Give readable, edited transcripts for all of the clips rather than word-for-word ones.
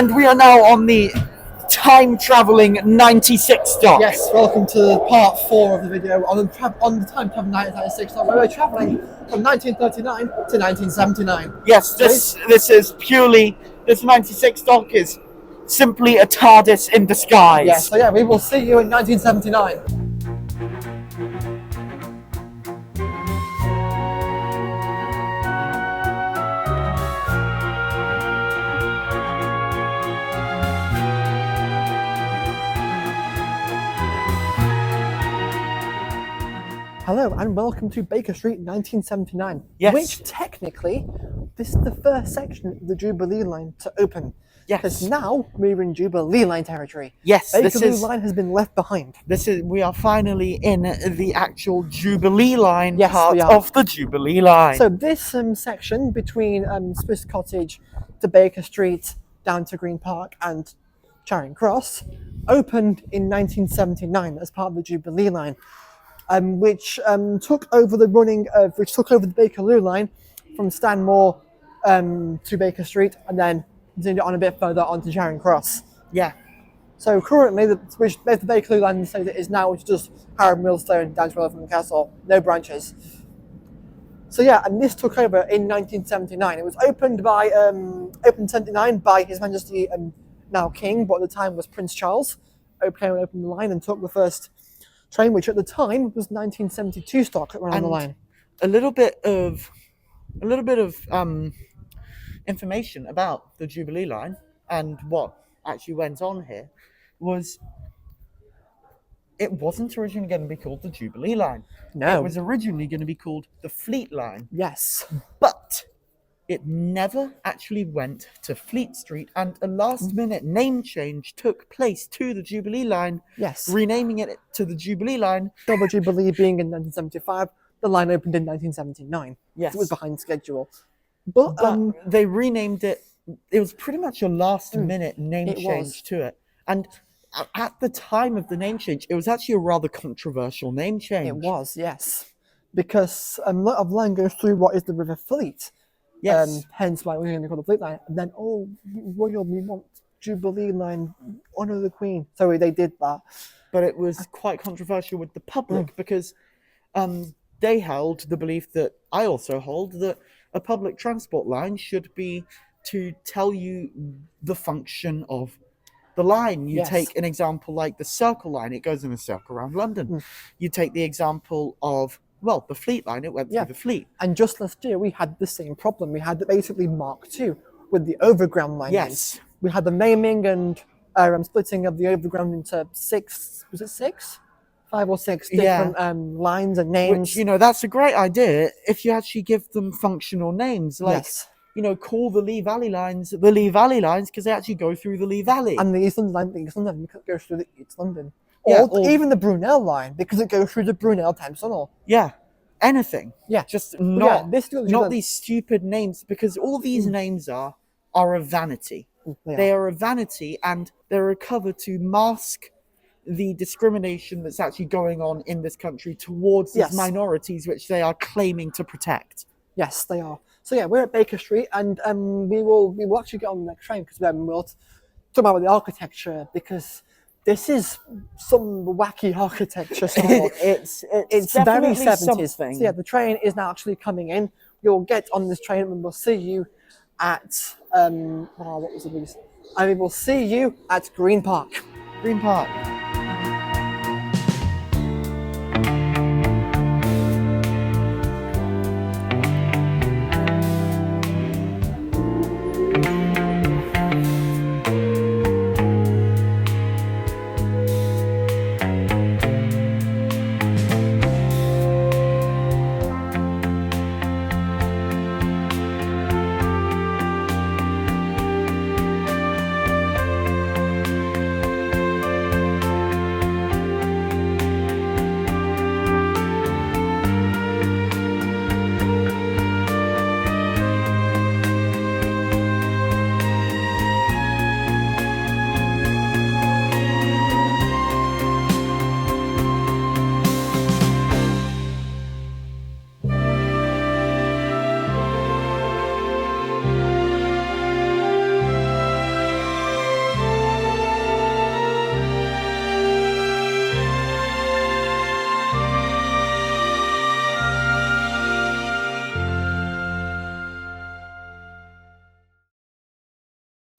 And we are now on the time-travelling 96 dock. Yes, welcome to part 4 of the video on the time travel 1996 dock, where we're travelling from 1939 to 1979. Yes, this is purely, this 96 dock is simply a TARDIS in disguise. Yes, so yeah, we will see you in 1979. Hello and welcome to Baker Street 1979, Yes. which technically, this is the first section of the Jubilee Line to open. Yes. Because now we're in Jubilee Line territory. Yes, Baker Line has been left behind. We are finally in the actual Jubilee Line part we are. of the Jubilee Line. So this section between Swiss Cottage to Baker Street down to Green Park and Charing Cross opened in 1979 as part of the Jubilee Line. Which took over the Bakerloo line from Stanmore to Baker Street, and then continued it on a bit further onto Charing Cross. Yeah. So currently, the Bakerloo line state it is now, which is just Harrow Millstone down to Elephant Castle, no branches. So yeah, and this took over in 1979. It was opened 79 by His Majesty now King, but at the time was Prince Charles. Opened the line and took the first train, which at the time was 1972 stock that ran on the line. A little bit of information about the Jubilee Line and what actually went on here was it wasn't originally going to be called the Jubilee Line. No. It was originally going to be called the Fleet Line. Yes. But it never actually went to Fleet Street, and a last-minute name change took place to the Jubilee Line. Yes. Renaming it to the Jubilee Line. Double Jubilee being in 1975, the line opened in 1979. Yes. It was behind schedule. But they renamed it. It was pretty much a last-minute name change to it. And at the time of the name change, it was actually a rather controversial name change. It was, yes. Because a lot of line goes through what is the River Fleet. Yes. Hence why we're going to call the Fleet Line. And then, Royal, we want Jubilee Line, honour the Queen. So they did that. But it was quite controversial with the public because they held the belief that I also hold, that a public transport line should be to tell you the function of the line. You take an example like the Circle Line, it goes in a circle around London. You take the example of the Fleet Line, it went through the Fleet. And just last year, we had the same problem. We had basically Mark II with the Overground line. Yes. We had the naming and splitting of the Overground into 6, was it 6? 5 or 6 different lines and names. Which, that's a great idea if you actually give them functional names. Like, call the Lee Valley lines because they actually go through the Lee Valley. And the East London line, goes through the East London. Or even the Brunel line, because it goes through the Brunel Thames Tunnel. Yeah, anything. Yeah. Just not these stupid names, because all these names are a vanity. They are a vanity, and they're a cover to mask the discrimination that's actually going on in this country towards these minorities, which they are claiming to protect. Yes, they are. So yeah, we're at Baker Street, and we will actually get on the next train, because then we'll talk about the architecture, because this is some wacky architecture style. it's very 70s. Something. So yeah, the train is now actually coming in. You'll get on this train and we'll see you at what was it? I mean, we'll see you at Green Park. Green Park.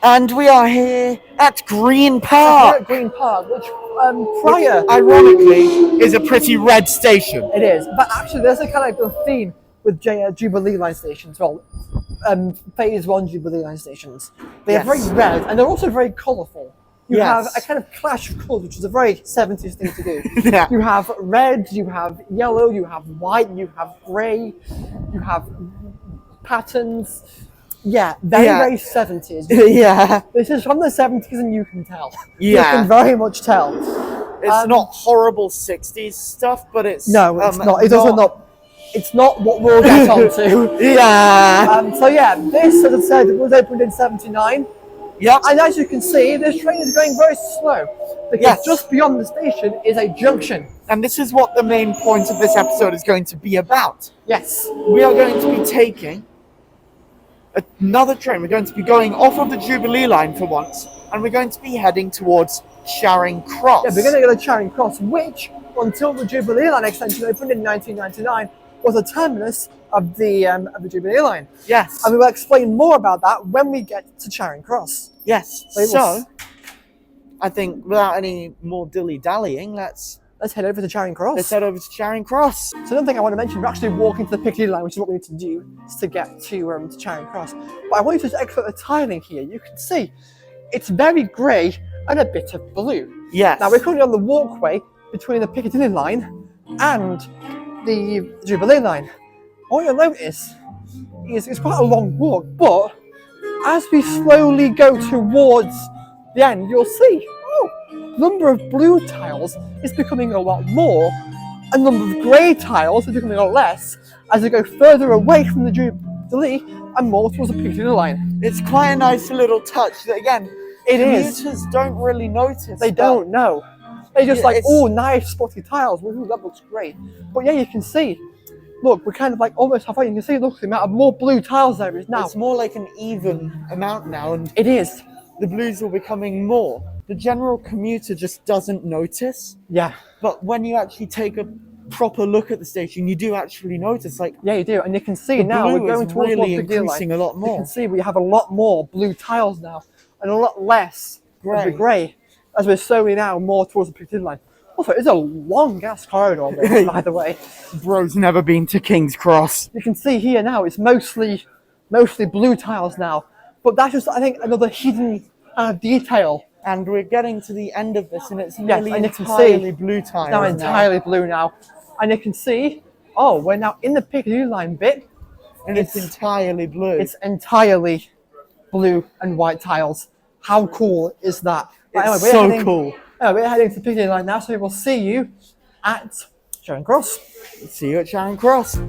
And we are here at Green We're Park, at Green Park, which prior ironically is a pretty red station. it is, but actually there's a kind of a theme with Jubilee Line stations. Well, Phase 1 Jubilee Line stations. They are very red and they're also very colourful. You have a kind of clash of colours, which is a very 70s thing to do. Yeah. You have red, you have yellow, you have white, you have grey, you have patterns. Yeah, very 70s. Yeah. This is from the 70s and you can tell. Yeah. You can very much tell. It's not horrible 60s stuff, but it's... No, it's not. It's also not... It's not what we'll get onto. Yeah. So yeah, this, as I said, was opened in 79. Yep. And as you can see, this train is going very slow. Because just beyond the station is a junction. And this is what the main point of this episode is going to be about. Yes. We are going to be taking another train. We're going to be going off of the Jubilee line for once, and we're going to be heading towards Charing Cross. Yeah, we're going to go to Charing Cross, which, until the Jubilee Line extension opened in 1999, was a terminus of the Jubilee Line. Yes. And we will explain more about that when we get to Charing Cross. Yes. So, I think without any more dilly-dallying, let's head over to Charing Cross. Let's head over to Charing Cross. So another thing I want to mention, we're actually walking to the Piccadilly line, which is what we need to do to get to Charing Cross. But I want you to just explore the tiling here. You can see it's very grey and a bit of blue. Yes. Now we're currently on the walkway between the Piccadilly line and the Jubilee line. What you'll notice is it's quite a long walk, but as we slowly go towards the end, you'll see, number of blue tiles is becoming a lot more, and number of grey tiles is becoming a lot less as we go further away from the Jubilee and more towards the Piccadilly line. It's quite a nice little touch that, again, commuters don't really notice. They don't know. They're just nice spotty tiles. Ooh, that looks great. But yeah, you can see. Look, we're kind of like almost halfway. You can see, look, the amount of more blue tiles there is now. It's more like an even amount now, and it is. The blues are becoming more. The general commuter just doesn't notice. Yeah. But when you actually take a proper look at the station, you do actually notice. Yeah, you do, and you can see now we're going towards really increasing a lot more. You can see we have a lot more blue tiles now, and a lot less grey, as we're slowly now more towards the Piccadilly line. Also, it's a long ass corridor, by the way. Bro's never been to King's Cross. You can see here now it's mostly blue tiles now, but that's just, I think, another hidden detail. And we're getting to the end of this, and it's nearly entirely blue tiles now. Entirely blue now, and you can see, we're now in the Piccadilly line bit, and it's entirely blue. It's entirely blue and white tiles. How cool is that? It's so cool. We're heading to the Piccadilly line now, so we will see you at Charing Cross. See you at Charing Cross.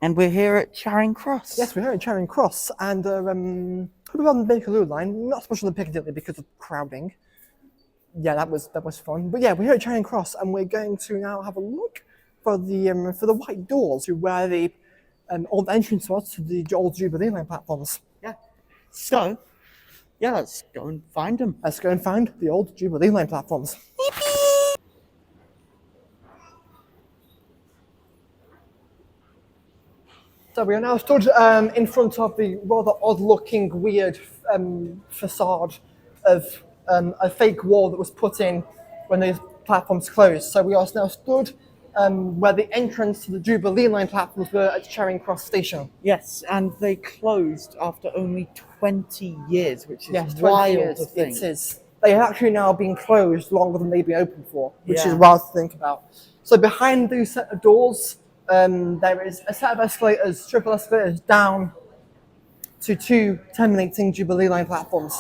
And we're here at Charing Cross. Yes, we're here at Charing Cross, and could have on the Bakerloo line, not so much on the Piccadilly because of crowding. Yeah, that was fun. But yeah, we're here at Charing Cross, and we're going to now have a look for the white doors, where the old entrance was to the old Jubilee line platforms. Yeah. So, yeah, let's go and find them. Let's go and find the old Jubilee line platforms. So we are now stood in front of the rather odd-looking, weird facade of a fake wall that was put in when these platforms closed. So we are now stood where the entrance to the Jubilee line platforms were at Charing Cross station. Yes, and they closed after only 20 years, which is yes, wild 20 years. to think. It is. they have actually now been closed longer than they've been open for, which is Yeah. wild to think about. So behind those set of doors, there is a set of escalators, triple escalators down to two terminating Jubilee Line platforms,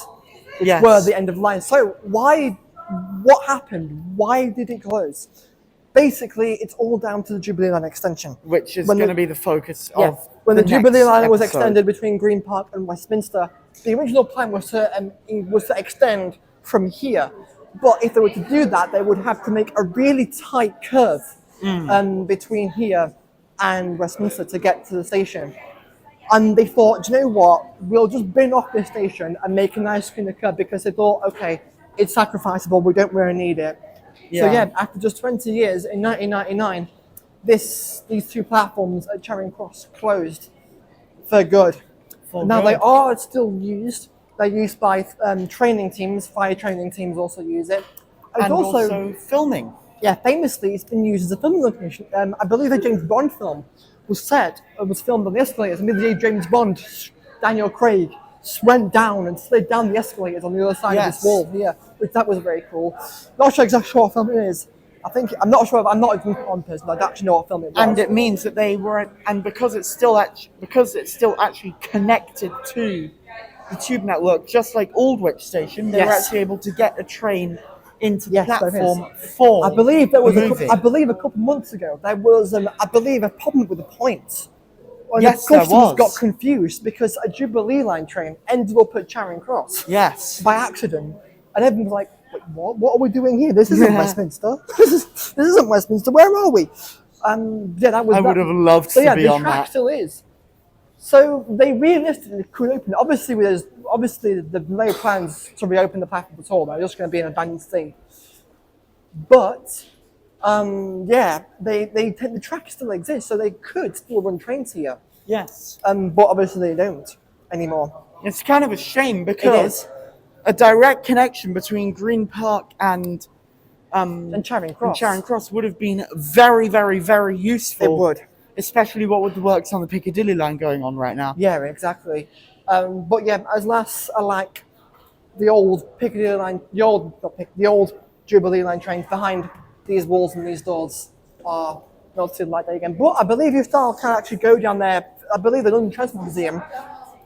which Yes. were the end of line. So what happened? Why did it close? Basically, it's all down to the Jubilee Line extension. Which is When going the- to be the focus Yeah, of when the next Jubilee Line was episode. extended between Green Park and Westminster, the original plan was to extend from here. But if they were to do that, they would have to make a really tight curve between here and Westminster to get to the station. And they thought, do you know what? We'll just bin off this station and make a nice cleaner curve, because they thought, okay, it's sacrificable. We don't really need it. So yeah, after just 20 years, in 1999, these two platforms at Charing Cross closed for good. Now they are still used. They're used by training teams. Fire training teams also use it. And also filming. Yeah, famously, it's been used as a filming location. I believe a James Bond film was filmed on the escalators. And the James Bond, Daniel Craig, went down and slid down the escalators on the other side of this wall here, which that was very cool. Not sure exactly what film it is. I'm not sure. I'm not a James Bond person. I don't actually know what film it was. And it means that they were, and because it's still actually connected to the tube network, just like Aldwych Station, they were actually able to get a train into the platform for. I believe there was the movie. a couple months ago there was I believe a problem with the points. When Yes, the there customers was. got confused because a Jubilee Line train ended up at Charing Cross Yes. by accident, and everyone was like, "Wait, what? What are we doing here? This isn't Westminster. This isn't Westminster. Where are we?" Yeah, that was. I would have loved So to yeah, be the on track that. still is. So they realistically could open it. Obviously, the no plans to reopen the platform at all. They're just going to be an abandoned state. But yeah, the track still exists, so they could still run trains here. Yes. But obviously they don't anymore. It's kind of a shame because a direct connection between Green Park and Charing Cross. Charing Cross would have been very, very, very useful. It would. Especially what with the works on the Piccadilly line going on right now. Yeah, exactly. But yeah, as last I like the old Piccadilly line, the old Jubilee Line trains behind these walls and these doors are not too like that again. But I believe you still can actually go down there. I believe the London Transport Museum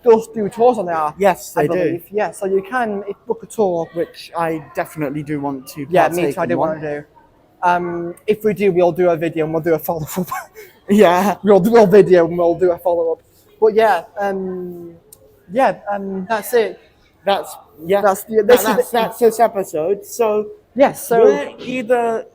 does do tours on there. Yes, they I do. believe. Yeah, so you can book a tour. Which I definitely do want to Yeah, partake me too. I do in want to do. If we do, we'll do a video and we'll do a follow-up. Yeah. We'll do a video and we'll do a follow-up. But yeah, that's it. That's this episode. So Yes, so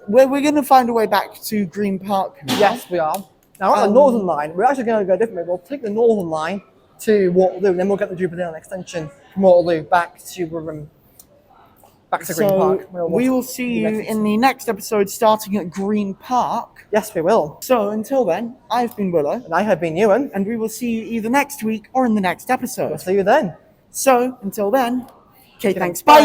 we're going to find a way back to Green Park now. yes, we are. Now on the Northern Line, we're actually going to go a different way. We'll take the Northern Line to Waterloo, and then we'll get the Jubilee Line extension from Waterloo back to Green Park. We will see you in the next episode, starting at Green Park. Yes, we will. So until then, I've been Willow, And I have been Ewan. and we will see you either next week or in the next We'll episode. see you then. So until then, okay, thanks, bye.